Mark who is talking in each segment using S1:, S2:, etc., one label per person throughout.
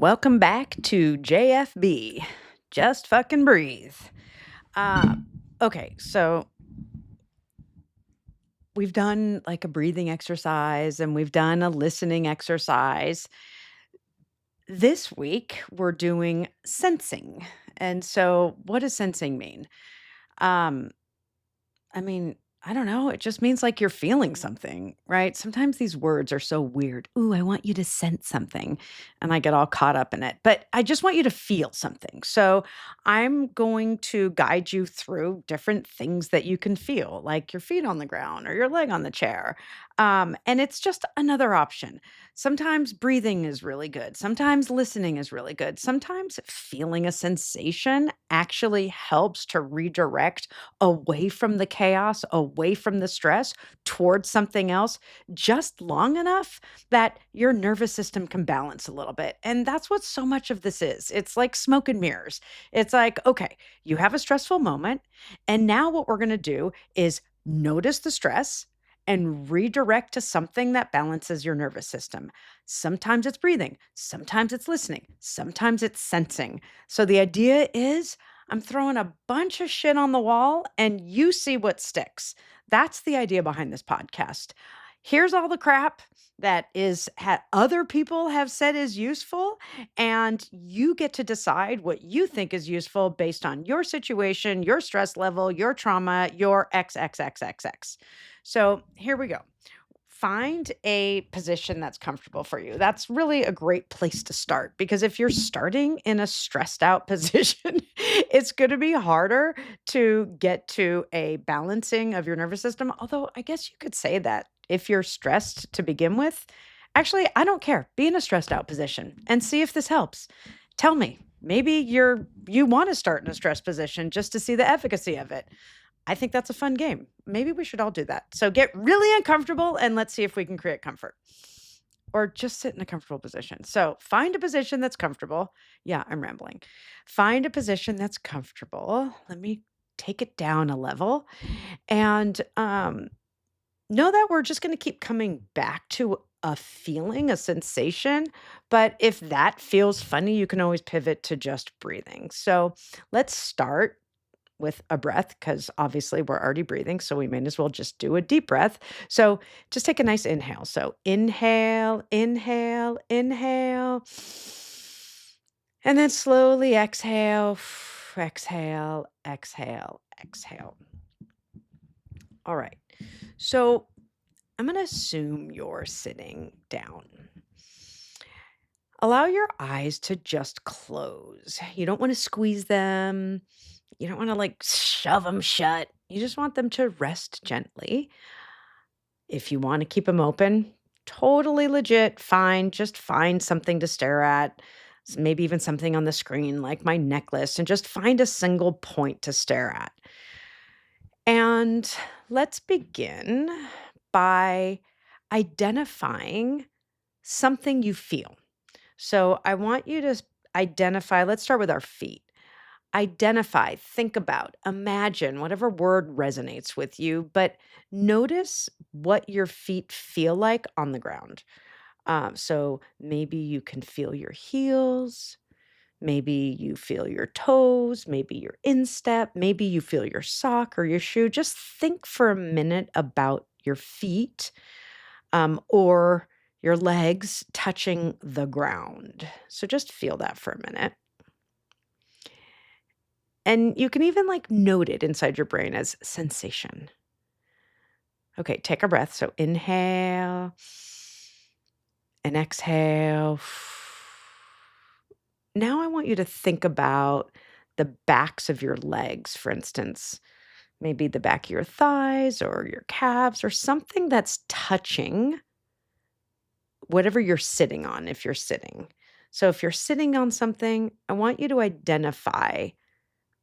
S1: Welcome back to JFB. Just fucking breathe. Uh, okay, so we've done like a breathing exercise and we've done a listening exercise. This week, we're doing sensing. And so, what does sensing mean? Um, I mean, I don't know. It just means like you're feeling something, right? Sometimes these words are so weird. Ooh, I want you to sense something. And I get all caught up in it. But I just want you to feel something. So I'm going to guide you through different things that you can feel, like your feet on the ground or your leg on the chair. And it's just another option. Sometimes breathing is really good. Sometimes listening is really good. Sometimes feeling a sensation actually helps to redirect away from the chaos, away from the stress, towards something else, just long enough that your nervous system can balance a little bit. And that's what so much of this is. It's like smoke and mirrors. It's like, okay, you have a stressful moment. And now what we're going to do is notice the stress and redirect to something that balances your nervous system. Sometimes it's breathing, sometimes it's listening, sometimes it's sensing. So the idea is I'm throwing a bunch of shit on the wall and you see what sticks. That's the idea behind this podcast. Here's all the crap that other people have said is useful, and you get to decide what you think is useful based on your situation, your stress level, your trauma, your XXXXX. So here we go. Find a position that's comfortable for you. That's really a great place to start because if you're starting in a stressed out position, it's going to be harder to get to a balancing of your nervous system. Although, I guess you could say that if you're stressed to begin with, actually, I don't care. Be in a stressed out position and see if this helps. Tell me, maybe you want to start in a stressed position just to see the efficacy of it. I think that's a fun game. Maybe we should all do that. So get really uncomfortable and let's see if we can create comfort or just sit in a comfortable position. So find a position that's comfortable. Yeah, I'm rambling. Find a position that's comfortable. Let me take it down a level and know that we're just going to keep coming back to a feeling, a sensation. But if that feels funny, you can always pivot to just breathing. So let's start with a breath because obviously we're already breathing. So we may as well just do a deep breath. So just take a nice inhale. So inhale, inhale, inhale. And then slowly exhale, exhale, exhale, exhale. All right. So I'm going to assume you're sitting down. Allow your eyes to just close. You don't want to squeeze them. You don't want to like shove them shut. You just want them to rest gently. If you want to keep them open, totally legit, fine. Just find something to stare at. Maybe even something on the screen like my necklace, and just find a single point to stare at. And let's begin by identifying something you feel. So I want you to identify, let's start with our feet. Identify, think about, imagine, whatever word resonates with you, but notice what your feet feel like on the ground. So maybe you can feel your heels. Maybe you feel your toes, maybe your instep, maybe you feel your sock or your shoe. Just think for a minute about your feet or your legs touching the ground. So just feel that for a minute. And you can even like note it inside your brain as sensation. Okay, take a breath. So inhale and exhale. Now I want you to think about the backs of your legs, for instance, maybe the back of your thighs or your calves or something that's touching whatever you're sitting on if you're sitting. So if you're sitting on something, I want you to identify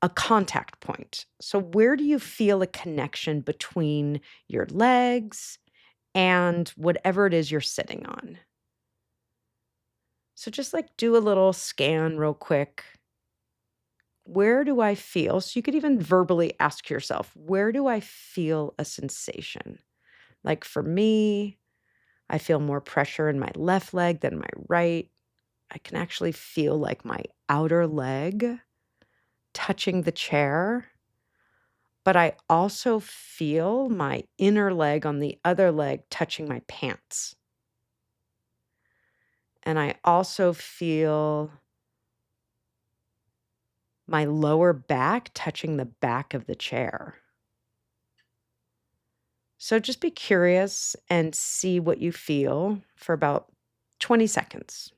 S1: a contact point. So where do you feel a connection between your legs and whatever it is you're sitting on? So just like do a little scan real quick. Where do I feel? So you could even verbally ask yourself, where do I feel a sensation? Like for me, I feel more pressure in my left leg than my right. I can actually feel like my outer leg touching the chair, but I also feel my inner leg on the other leg touching my pants. And I also feel my lower back touching the back of the chair. So just be curious and see what you feel for about 20 seconds.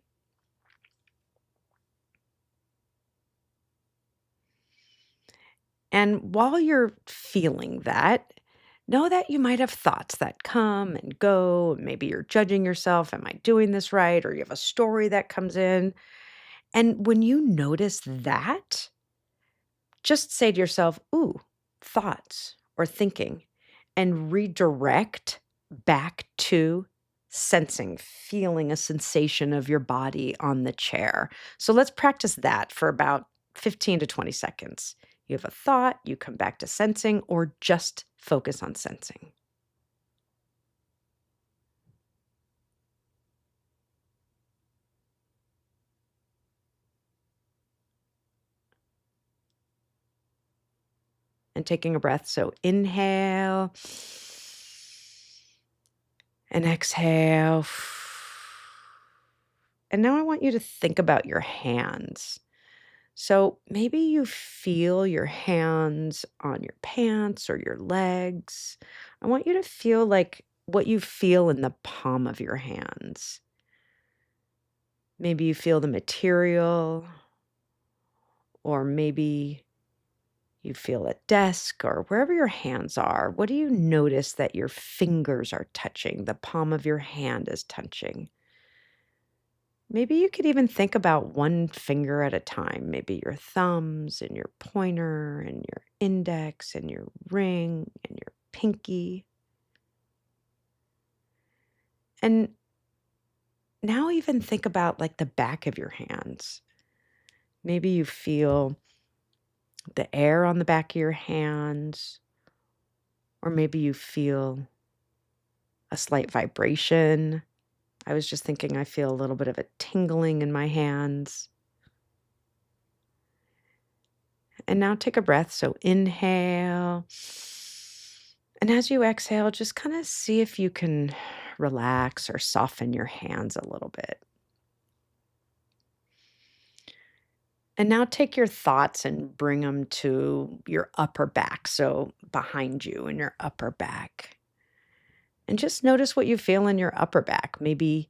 S1: And while you're feeling that, know that you might have thoughts that come and go. Maybe you're judging yourself. Am I doing this right? Or you have a story that comes in. And when you notice that, just say to yourself, ooh, thoughts or thinking, and redirect back to sensing, feeling a sensation of your body on the chair. So let's practice that for about 15 to 20 seconds. You have a thought, you come back to sensing, or just focus on sensing. And taking a breath. So inhale and exhale. And now I want you to think about your hands. So maybe you feel your hands on your pants or your legs. I want you to feel like what you feel in the palm of your hands. Maybe you feel the material, or maybe you feel a desk or wherever your hands are. What do you notice that your fingers are touching? The palm of your hand is touching. Maybe you could even think about one finger at a time, maybe your thumbs and your pointer and your index and your ring and your pinky. And now even think about like the back of your hands. Maybe you feel the air on the back of your hands, or maybe you feel a slight vibration. I was just thinking I feel a little bit of a tingling in my hands. And now take a breath. So inhale. And as you exhale, just kind of see if you can relax or soften your hands a little bit. And now take your thoughts and bring them to your upper back. So behind you in your upper back. And just notice what you feel in your upper back. Maybe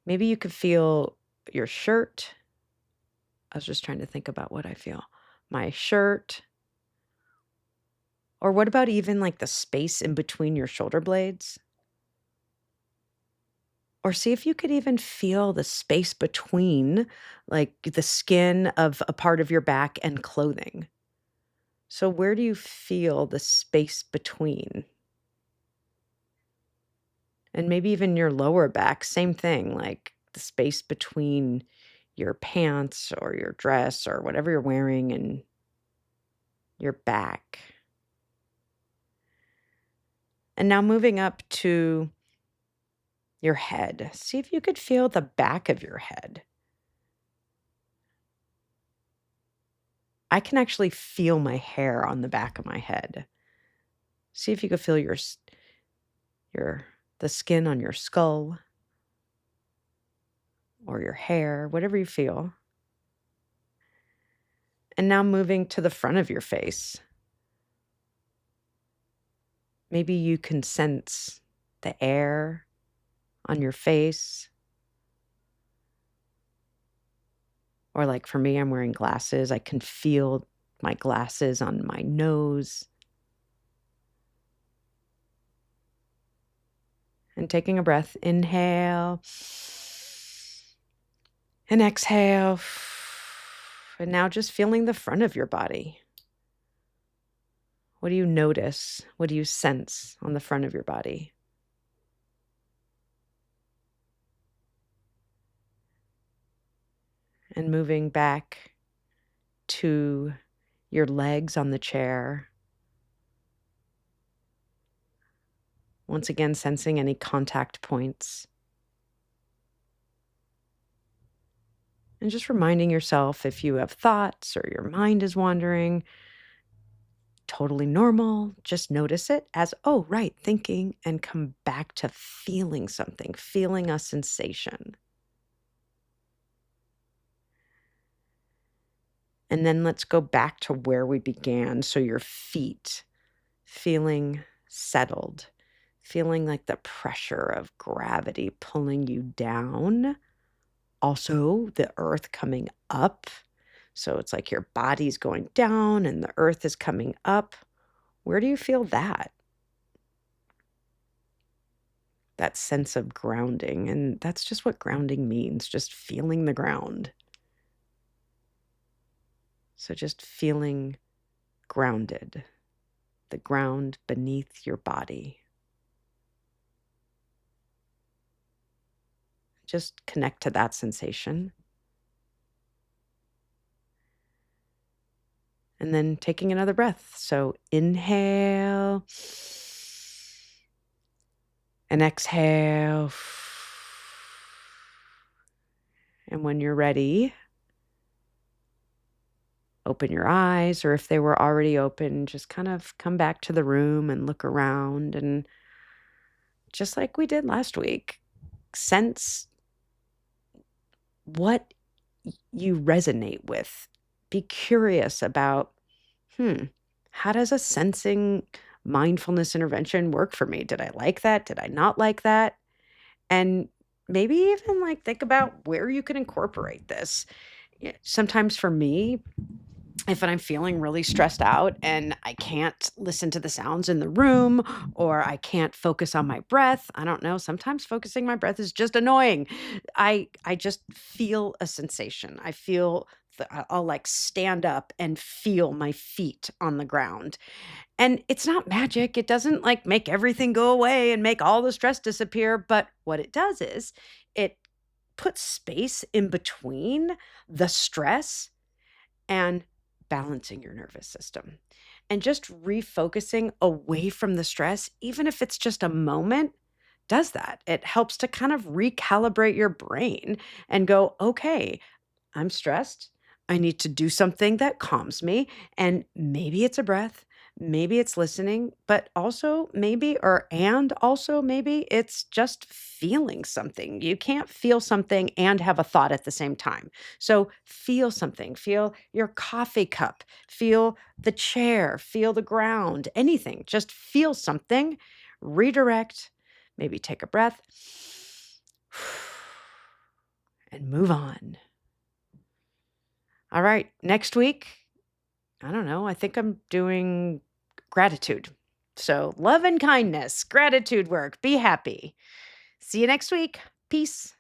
S1: you could feel your shirt. I was just trying to think about what I feel. My shirt. Or what about even like the space in between your shoulder blades? Or see if you could even feel the space between, like, the skin of a part of your back and clothing. So where do you feel the space between? And maybe even your lower back, same thing, like the space between your pants or your dress or whatever you're wearing and your back. And now moving up to your head. See if you could feel the back of your head. I can actually feel my hair on the back of my head. See if you could feel your the skin on your skull or your hair, whatever you feel. And now moving to the front of your face. Maybe you can sense the air on your face. Or like for me, I'm wearing glasses. I can feel my glasses on my nose. And taking a breath, inhale and exhale. And now just feeling the front of your body. What do you notice? What do you sense on the front of your body? And moving back to your legs on the chair. Once again, sensing any contact points. And just reminding yourself if you have thoughts or your mind is wandering, totally normal. Just notice it as, oh, right, thinking, and come back to feeling something, feeling a sensation. And then let's go back to where we began. So your feet feeling settled, feeling like the pressure of gravity pulling you down. Also, the earth coming up. So it's like your body's going down and the earth is coming up. Where do you feel that? That sense of grounding. And that's just what grounding means, just feeling the ground. So just feeling grounded, the ground beneath your body. Just connect to that sensation. And then taking another breath. So inhale and exhale. And when you're ready, open your eyes, or if they were already open, just kind of come back to the room and look around. And just like we did last week, sense what you resonate with. Be curious about, how does a sensing mindfulness intervention work for me? Did I like that? Did I not like that? And maybe even like think about where you can incorporate this. Sometimes for me, if I'm feeling really stressed out and I can't listen to the sounds in the room or I can't focus on my breath, I don't know, sometimes focusing my breath is just annoying. I just feel a sensation. I feel I'll like stand up and feel my feet on the ground. And it's not magic. It doesn't like make everything go away and make all the stress disappear, but what it does is it puts space in between the stress and balancing your nervous system. And just refocusing away from the stress, even if it's just a moment, does that. It helps to kind of recalibrate your brain and go, okay, I'm stressed. I need to do something that calms me. And maybe it's a breath, maybe it's listening, but also maybe it's just feeling something. You can't feel something and have a thought at the same time. So feel something, feel your coffee cup, feel the chair, feel the ground, anything. Just feel something, redirect, maybe take a breath, and move on. All right, next week, I don't know, I think I'm doing gratitude. So, love and kindness, gratitude work, be happy. See you next week. Peace.